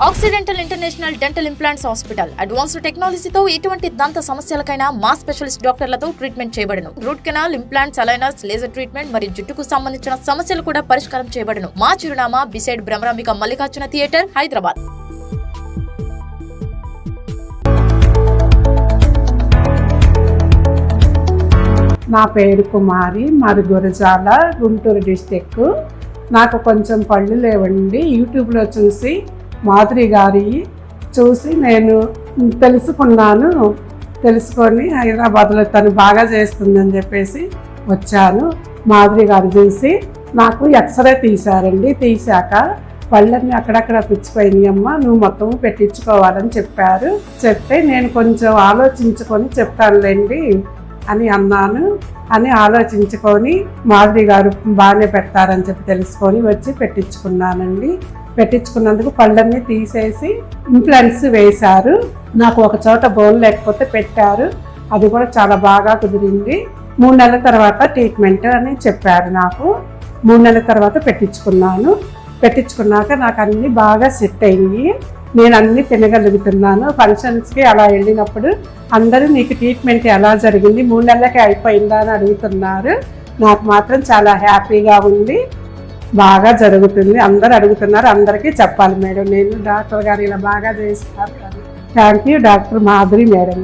Accidental international dental implants hospital advanced టెక్నాలజీతో ఎటువంటి దంత సమస్యలకైనా మా స్పెషలిస్ట్ డాక్టర్లతో ట్రీట్మెంట్ చేయబడును. Root canal, implants, aligners, laser treatment మరియు జుట్టుకు సంబంధించిన సమస్యలు కూడా పరిష్కారం చేయబడును. మా చిరునామా బిసైడ్ భ్రమరాంబిక మల్లికార్జున థియేటర్, హైదరాబాద్. నా పేరు కుమారి, మాది గురజాల, గుంటూరు డిస్టిక్. నాకు కొంచెం పళ్ళు లేవండి. యూట్యూబ్లో చూసి మాధురి గారి చూసి నేను తెలుసుకొని హైదరాబాద్లో తను బాగా చేస్తుందని చెప్పేసి వచ్చాను. మాధురి గారు చూసి నాకు ఎక్స్రే తీశారండి. తీశాక పళ్ళన్నీ అక్కడక్కడ పుచ్చిపోయినాయి అమ్మ, నువ్వు మొత్తం పెట్టించుకోవాలని చెప్పారు. చెప్తే నేను కొంచెం ఆలోచించుకొని చెప్తానులేండి అని అన్నాను. అని ఆలోచించుకొని మాధురి గారు బాగానే పెడతారని చెప్పి తెలుసుకొని వచ్చి పెట్టించుకున్నానండి. పెట్టించుకున్నందుకు పళ్ళన్నీ తీసేసి ఇంప్లాంట్స్ వేశారు. నాకు ఒక చోట బోన్ లేకపోతే పెట్టారు, అది కూడా చాలా బాగా కుదిరింది. 3 నెలల తర్వాత ట్రీట్మెంట్ అని చెప్పారు. నాకు 3 నెలల తర్వాత పెట్టించుకున్నాను. పెట్టించుకున్నాక నాకు అన్నీ బాగా సెట్ అయ్యి నేను అన్నీ తినగలుగుతున్నాను. ఫంక్షన్స్కి అలా వెళ్ళినప్పుడు అందరూ నీకు ట్రీట్మెంట్ ఎలా జరిగింది, 3 నెలలకే అయిపోయిందా అని అడుగుతున్నారు. నాకు మాత్రం చాలా హ్యాపీగా ఉంది, బాగా జరుగుతుంది. అందరూ అడుగుతున్నారు, అందరికీ చెప్పాలి మేడం, నేను డాక్టర్ గారు ఇలా బాగా చేస్తారు. Thank you doctor Madhuri madam.